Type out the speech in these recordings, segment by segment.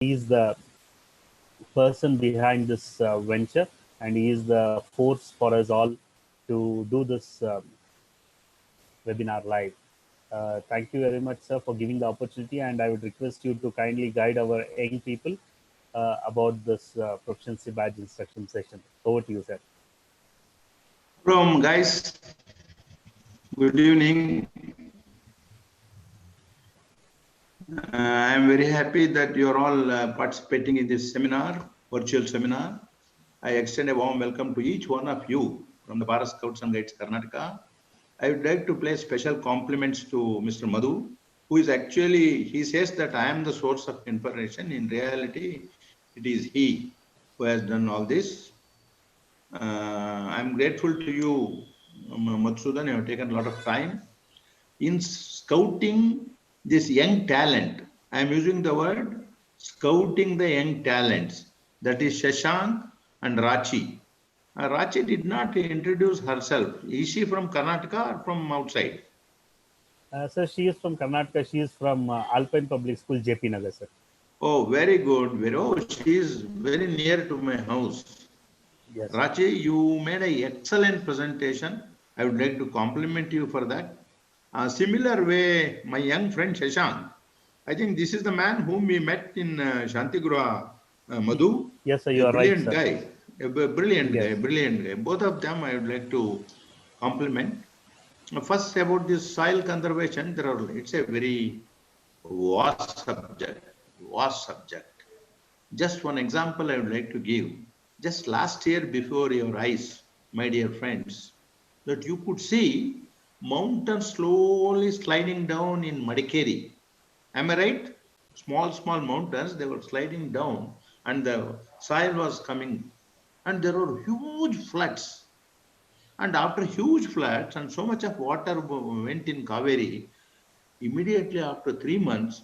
he is the person behind this venture, and he is the force for us all to do this webinar live. Thank you very much, sir, for giving the opportunity, and I would request you to kindly guide our young people about this proficiency badge instruction session. Over to you, sir. From guys, good evening. I am very happy that you are all participating in this seminar, virtual seminar. I extend a warm welcome to each one of you from the Bharat Scouts and Guides Karnataka. I would like to place special compliments to Mr. Madhu, who is actually, he says that I am the source of information. In reality, it is he who has done all this. I am grateful to you, Madhusudan. You have taken a lot of time in scouting this young talent. I am using the word scouting the young talents. That is Shashank and Rachi. Rachi did not introduce herself. Is she from Karnataka or from outside? Sir, she is from Karnataka. She is from Alpine Public School, JP Nagar, sir. Oh, very good. Oh, she is very near to my house. Yes. Rachi, you made an excellent presentation. I would like to compliment you for that. Similar way, my young friend Shashank, I think this is the man whom we met in Shantigura, Madhu. Yes, sir, A you are right, brilliant sir. guy. Brilliant Yes. guy, brilliant guy. Both of them I would like to compliment. First, about this soil conservation, it's a very vast subject, vast subject. Just one example I would like to give. Just last year before your eyes, my dear friends, that you could see mountains slowly sliding down in Madikeri. Am I right? Small, small mountains, they were sliding down and the soil was coming and there were huge floods. And after huge floods and so much of water went in Kaveri, immediately after 3 months,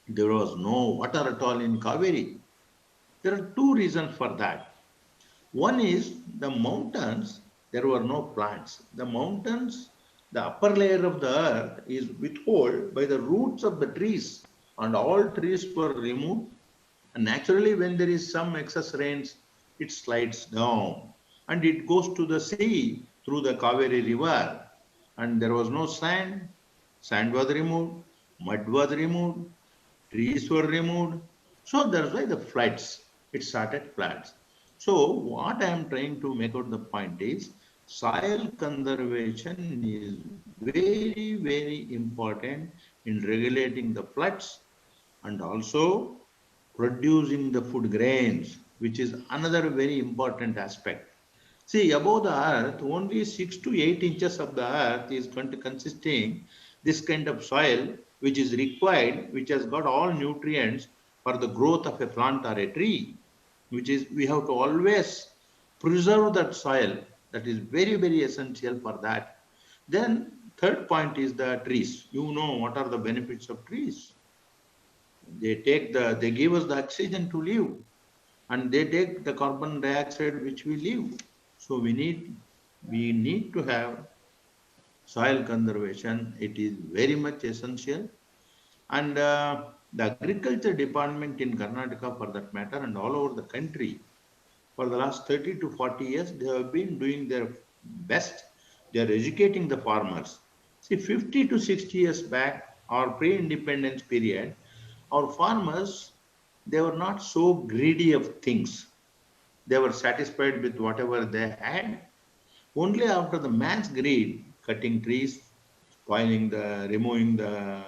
there was no water at all in Kaveri. There are two reasons for that. One is the mountains, there were no plants. The mountains, the upper layer of the earth is withheld by the roots of the trees, and all trees were removed. And naturally, when there is some excess rains, it slides down and it goes to the sea through the Kaveri river. And there was no sand, sand was removed, mud was removed, trees were removed. So that's why the floods, it started floods. So what I am trying to make out the point is soil conservation is very, very important in regulating the floods and also producing the food grains, which is another very important aspect. See, above the earth, only 6 to 8 inches of the earth is going to consisting this kind of soil, which is required, which has got all nutrients for the growth of a plant or a tree, which is, we have to always preserve that soil. That is very, very essential for that. Then third point is the trees. You know what are the benefits of trees? They give us the oxygen to live, and they take the carbon dioxide which we live. So we need to have soil conservation. It is very much essential. And the agriculture department in Karnataka, for that matter, and all over the country, for the last 30 to 40 years, they have been doing their best. They are educating the farmers. See, 50 to 60 years back, our pre-independence period, our farmers, they were not so greedy of things. They were satisfied with whatever they had. Only after the mass greed, cutting trees, removing the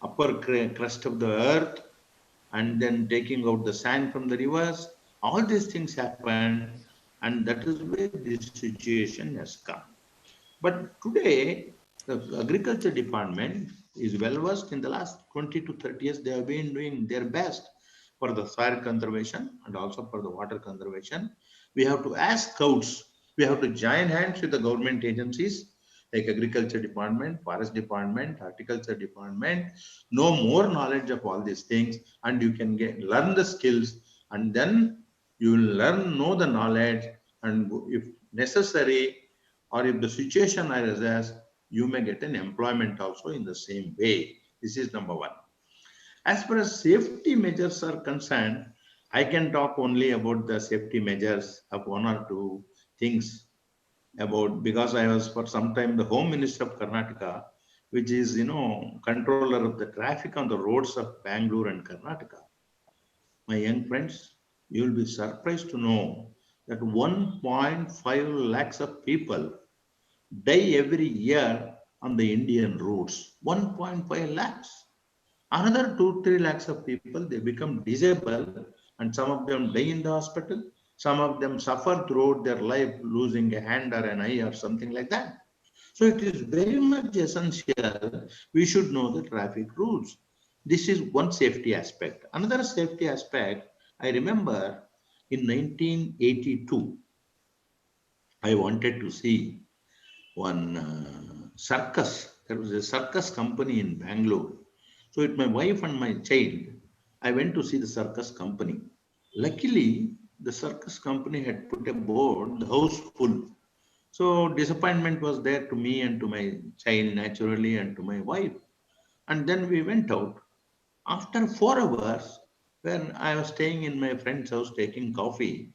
upper crust of the earth, and then taking out the sand from the rivers, all these things happened, and that is where this situation has come. But today, the agriculture department is well versed. In the last 20 to 30 years. They have been doing their best for the soil conservation and also for the water conservation. We have to, as scouts, we have to join hands with the government agencies like agriculture department, forest department, horticulture department, know more knowledge of all these things, and you can learn the skills, and then you will know the knowledge, and if necessary, or if the situation arises, you may get an employment also in the same way. This is number one. As far as safety measures are concerned, I can talk only about the safety measures of one or two things about, because I was for some time the Home Minister of Karnataka, which is, controller of the traffic on the roads of Bangalore and Karnataka. My young friends, you will be surprised to know that 1.5 lakhs of people die every year on the Indian roads. 1.5 lakhs. Another 2 3 lakhs of people, they become disabled, and some of them die in the hospital. Some of them suffer throughout their life, losing a hand or an eye or something like that. So it is very much essential we should know the traffic rules. This is one safety aspect. Another safety aspect, I remember in 1982, I wanted to see one circus. There was a circus company in Bangalore. So with my wife and my child, I went to see the circus company. Luckily, the circus company had put a board, the house full. So disappointment was there to me and to my child naturally and to my wife. And then we went out. After 4 hours, when I was staying in my friend's house taking coffee,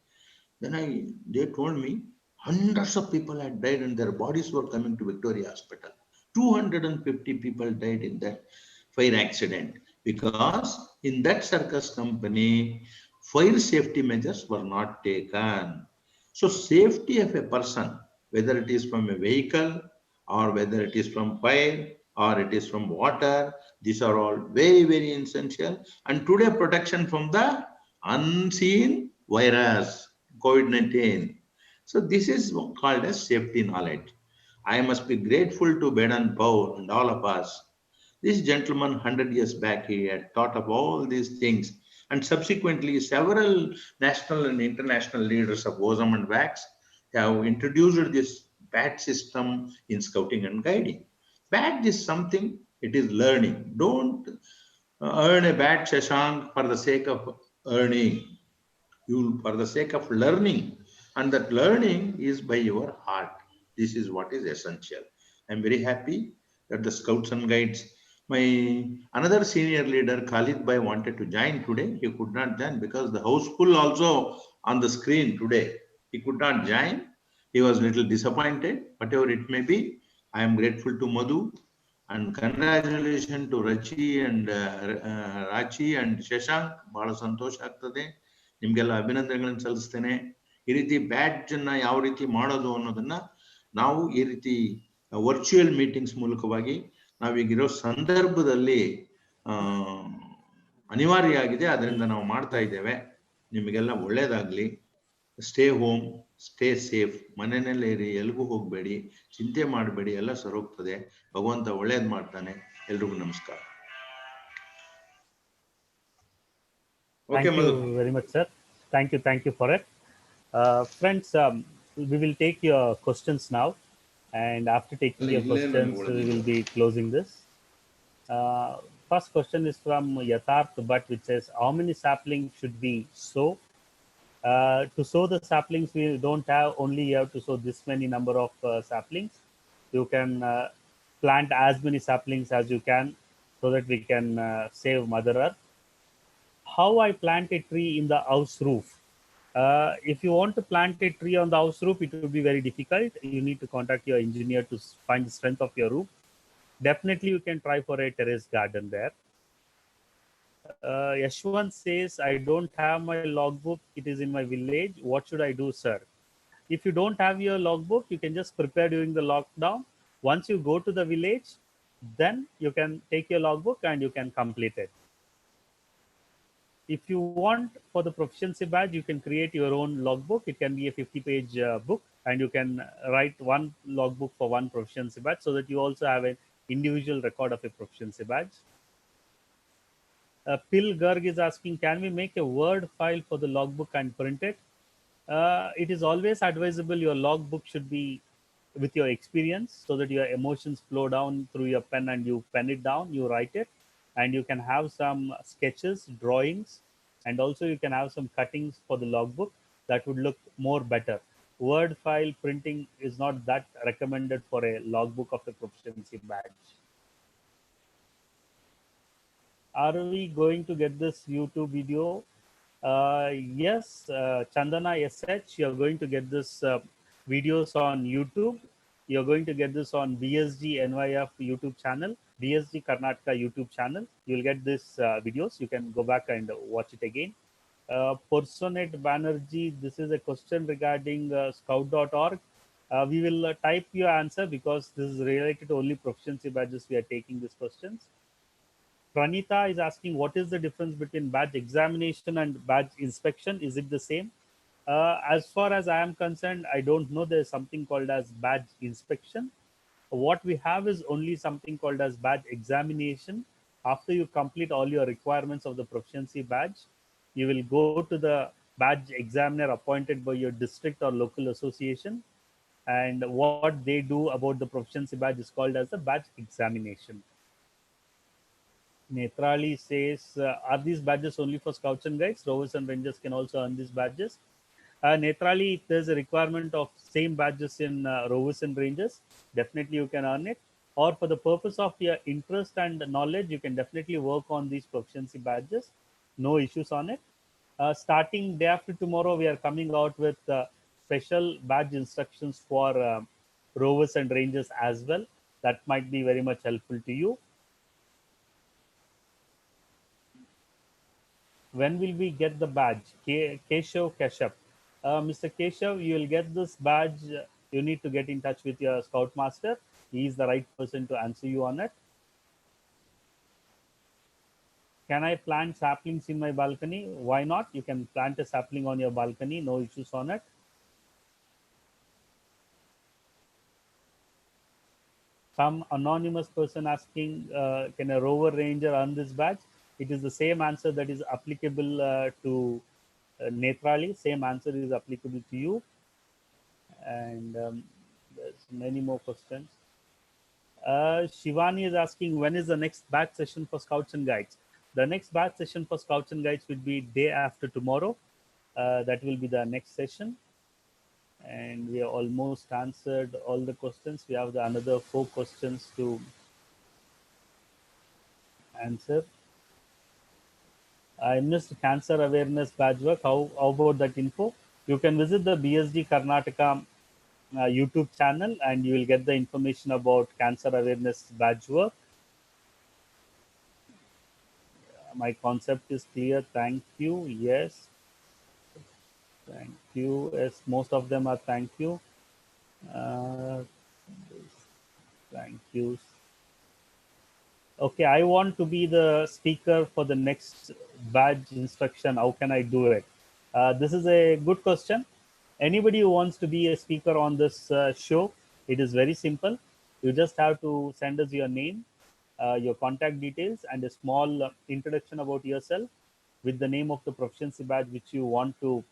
they told me hundreds of people had died and their bodies were coming to Victoria Hospital. 250 people died in that fire accident because in that circus company, fire safety measures were not taken. So safety of a person, whether it is from a vehicle or whether it is from fire or it is from water, these are all very, very essential. And today protection from the unseen virus, COVID-19. So this is called as safety knowledge. I must be grateful to Bedan Paul and all of us. This gentleman, 100 years back, he had thought of all these things. And subsequently, several national and international leaders of OSM and WACS have introduced this badge system in scouting and guiding. Badge is something, it is learning. Don't earn a badge, Shashank, for the sake of earning. You for the sake of learning, and that learning is by your heart. This is what is essential. I'm very happy that the scouts and guides, my another senior leader Khalid Bhai wanted to join today. He could not join because the house full also on the screen today. He could not join. He was a little disappointed. Whatever it may be, I am grateful to Madhu, and congratulations to Rachi and Shashank. ಬಹಳ ಸಂತೋಷ ಆಗ್ತದೆ. ನಿಮಗೆಲ್ಲ ಅಭಿನಂದನೆಗಳನ್ನು ಸಲ್ಲಿಸ್ತೇನೆ. ಈ ರೀತಿ badge ಅನ್ನ ಯಾವ ರೀತಿ ಮಾಡೋದು ಅನ್ನೋದನ್ನ ನಾವು ಈ ರೀತಿ ವರ್ಚುವಲ್ ಮೀಟಿಂಗ್ಸ್ ಮೂಲಕವಾಗಿ ನಾವೀಗಿರೋ ಸಂದರ್ಭದಲ್ಲಿ ಅನಿವಾರ್ಯ ಆಗಿದೆ, ಅದರಿಂದ ನಾವು ಮಾಡ್ತಾ ಇದ್ದೇವೆ. ನಿಮಗೆಲ್ಲ ಒಳ್ಳೇದಾಗ್ಲಿ. Stay home, stay safe. ಮನೆಯಲ್ಲೇ ಇರಿ, ಎಲ್ಗೂ ಹೋಗಬೇಡಿ, ಚಿಂತೆ ಮಾಡಬೇಡಿ, ಎಲ್ಲ ಸರೋಗ್ತದೆ. ಭಗವಂತ ಒಳ್ಳೇದು ಮಾಡ್ತಾನೆ. ಎಲ್ರಿಗೂ ನಮಸ್ಕಾರ. Thank you very much, sir. Thank you for it. Friends, we will take your questions now, and after taking your questions, we will be closing this. First question is from Yatharth Bhatt, which says, how many saplings should we sow? To sow the saplings, we don't have only you have to sow this many number of saplings. You can plant as many saplings as you can so that we can save Mother Earth. How I plant a tree in the house roof? If you want to plant a tree on the house roof, it will be very difficult. You need to contact your engineer to find the strength of your roof. Definitely, you can try for a terrace garden there. Yashwant says, I don't have my logbook. It is in my village. What should I do, sir? If you don't have your logbook, you can just prepare during the lockdown. Once you go to the village, then you can take your logbook and you can complete it. If you want for the proficiency badge, you can create your own logbook. It can be a 50-page book, and you can write one logbook for one proficiency badge so that you also have an individual record of a proficiency badge. Pil Garg is asking, can we make a Word file for the logbook and print it? It is always advisable your logbook should be with your experience so that your emotions flow down through your pen and you pen it down, you write it, and you can have some sketches, drawings, and also you can have some cuttings for the logbook that would look more better. Word file printing is not that recommended for a logbook of a proficiency badge. Are we going to get this YouTube video? Yes, Chandana SH, you're going to get this videos on YouTube. You're going to get this on BSG NYF YouTube channel, BSG Karnataka YouTube channel. You'll get this videos. You can go back and watch it again. Personate Banerjee, this is a question regarding scout.org. We will type your answer because this is related to only proficiency badges. We are taking these questions. Pranita is asking, what is the difference between badge examination and badge inspection? Is it the same? As far as I am concerned, I don't know. There's something called as badge inspection. What we have is only something called as badge examination. After you complete all your requirements of the proficiency badge, you will go to the badge examiner appointed by your district or local association. And what they do about the proficiency badge is called as the badge examination. Netrali says, are these badges only for scouts and guides? Rovers and rangers can also earn these badges. Netrali, if there's a requirement of same badges in rovers and rangers, definitely you can earn it. Or for the purpose of your interest and knowledge, you can definitely work on these proficiency badges. No issues on it. Starting day after tomorrow, we are coming out with special badge instructions for rovers and rangers as well. That might be very much helpful to you. When will we get the badge? Keshav Kashyap. Mr. Keshav, you will get this badge. You need to get in touch with your scoutmaster. He is the right person to answer you on it. Can I plant saplings in my balcony? Why not? You can plant a sapling on your balcony, no issues on it. Some anonymous person asking, can a rover ranger earn this badge? It is the same answer that is applicable to Netrali. Same answer is applicable to you. And there's many more questions. Shivani is asking, when is the next batch session for Scouts and Guides? The next batch session for Scouts and Guides will be day after tomorrow. That will be the next session. And we have almost answered all the questions. We have another 4 questions to answer. I missed cancer awareness badge work. How about that info? You can visit the BSD Karnataka YouTube channel and you will get the information about cancer awareness badge work. My concept is clear. Thank you. Yes. Thank you. Yes, most of them are thank you. Uh, thank you. Okay, I want to be the speaker for the next badge instruction. How can I do it? This is a good question. Anybody who wants to be a speaker on this show, it is very simple. You just have to send us your name, your contact details, and a small introduction about yourself with the name of the proficiency badge which you want to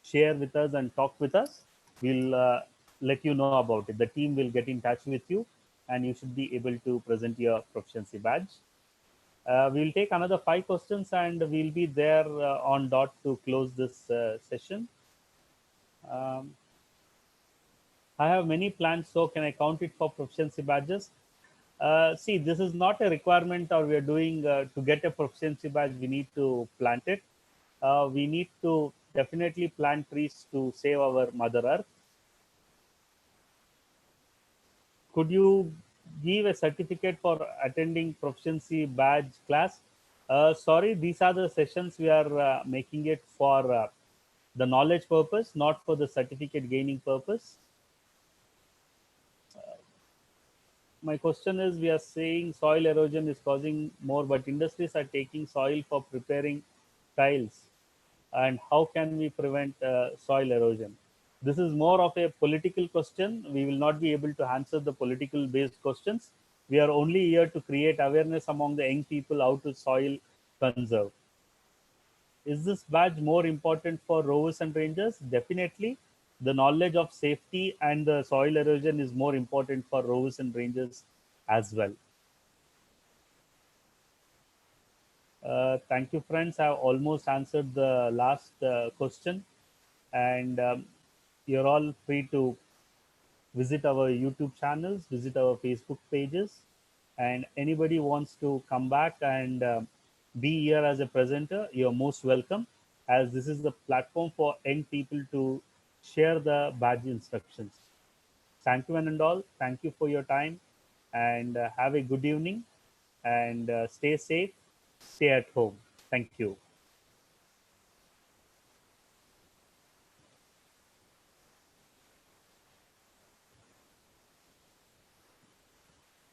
share with us and talk with us. We'll let you know about it. The team will get in touch with you, and you should be able to present your proficiency badge. We'll take another 5 questions and we'll be there on dot to close this session. Um, I have many plans, so can I count it for proficiency badges? See, this is not a requirement, or we are doing to get a proficiency badge, we need to plant it. We need to definitely plant trees to save our Mother Earth. Could you give a certificate for attending proficiency badge class? Sorry, these are the sessions we are making it for the knowledge purpose, not for the certificate gaining purpose. My question is, we are saying soil erosion is causing more, but industries are taking soil for preparing tiles. And how can we prevent soil erosion? This is more of a political question. We will not be able to answer the political based questions. We are only here to create awareness among the young people how to soil conserve. Is this badge more important for rovers and rangers? Definitely. The knowledge of safety and the soil erosion is more important for rovers and rangers as well. Thank you, friends. I've almost answered the last question, and you're all free to visit our YouTube channels, visit our Facebook pages, and anybody wants to come back and be here as a presenter, you're most welcome, as this is the platform for young people to share the badge instructions. Thank you, one and all. Thank you for your time, and have a good evening, and stay safe, stay at home. Thank you.